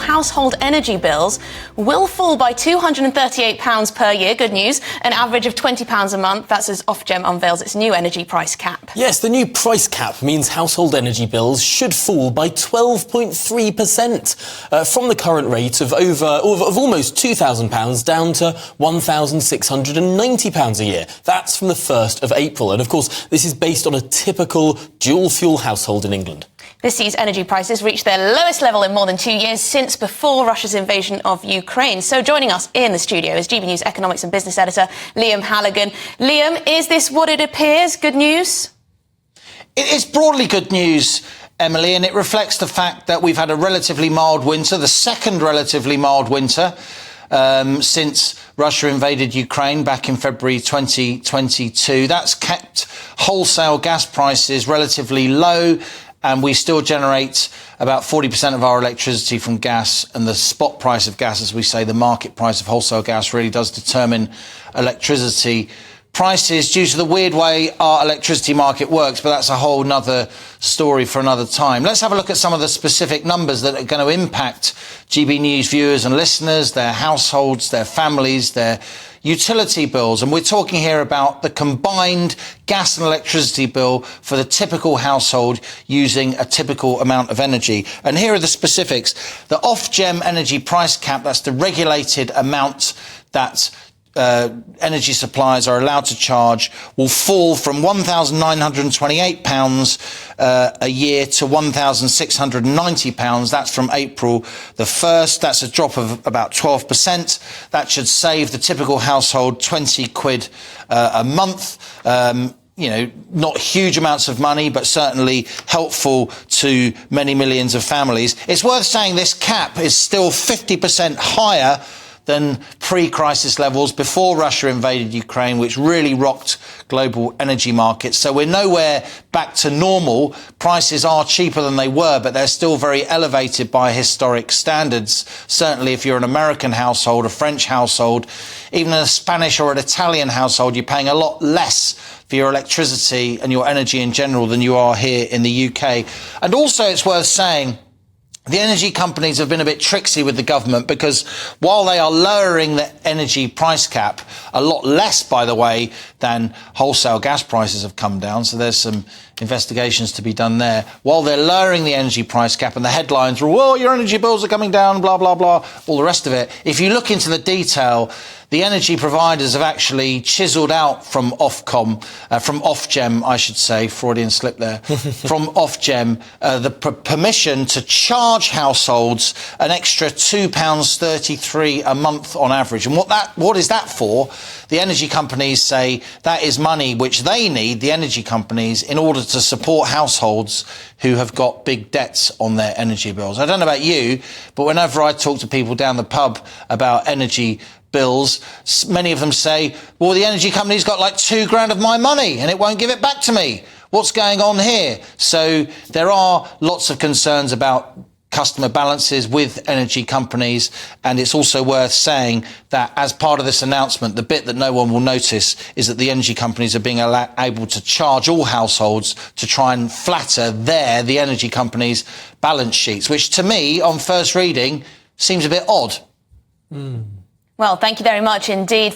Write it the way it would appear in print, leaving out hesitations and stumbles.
household energy bills will fall by £238 per year. Good news. An average of £20 a month. That's as Ofgem unveils its new energy price cap. Yes, the new price cap means household energy bills should fall by 12.3%, from the current rate of almost £2,000 down to £1,690 a year. That's from the 1st of April. And of course, this is based on a typical dual-fuel household in England. This sees energy prices reach their lowest level in more than 2 years since before Russia's invasion of Ukraine. So joining us in the studio is GB News economics and business editor Liam Halligan. Liam, is this what it appears? Good news? It is broadly good news, Emily, and it reflects the fact that we've had a relatively mild winter, the second relatively mild winter since Russia invaded Ukraine back in February 2022. That's kept wholesale gas prices relatively low, and we still generate about 40% of our electricity from gas, and the spot price of gas, as we say, the market price of wholesale gas, really does determine electricity prices due to the weird way our electricity market works, but that's a whole nother story for another time. Let's have a look at some of the specific numbers that are going to impact GB News viewers and listeners, their households, their families, their utility bills. And we're talking here about the combined gas and electricity bill for the typical household using a typical amount of energy. And here are the specifics. The Ofgem energy price cap, that's the regulated amount that energy suppliers are allowed to charge, will fall from £1,928 a year to £1,690. That's from April the 1st. That's a drop of about 12%. That should save the typical household 20 quid a month. Not huge amounts of money, but certainly helpful to many millions of families. It's worth saying this cap is still 50% higher than pre-crisis levels before Russia invaded Ukraine, which really rocked global energy markets. So we're nowhere back to normal. Prices are cheaper than they were, but they're still very elevated by historic standards. Certainly if you're an American household, a French household, even a Spanish or an Italian household, you're paying a lot less for your electricity and your energy in general than you are here in the UK. And also it's worth saying, the energy companies have been a bit tricksy with the government, because while they are lowering the energy price cap, a lot less, by the way, than wholesale gas prices have come down, so there's some investigations to be done there. While they're lowering the energy price cap and the headlines are, well, your energy bills are coming down, blah, blah, blah, all the rest of it, if you look into the detail, the energy providers have actually chiselled out from Ofgem, I should say, Freudian slip there, from Ofgem, the permission to charge households an extra £2.33 a month on average. And what is that for? The energy companies say that is money which they need, the energy companies, in order to support households who have got big debts on their energy bills. I don't know about you, but whenever I talk to people down the pub about energy bills, many of them say, well, the energy company's got like £2,000 of my money and it won't give it back to me. What's going on here? So there are lots of concerns about customer balances with energy companies, and it's also worth saying that as part of this announcement, the bit that no one will notice is that the energy companies are being able to charge all households to try and flatter the energy companies' balance sheets, which to me, on first reading, seems a bit odd. Well, thank you very much indeed for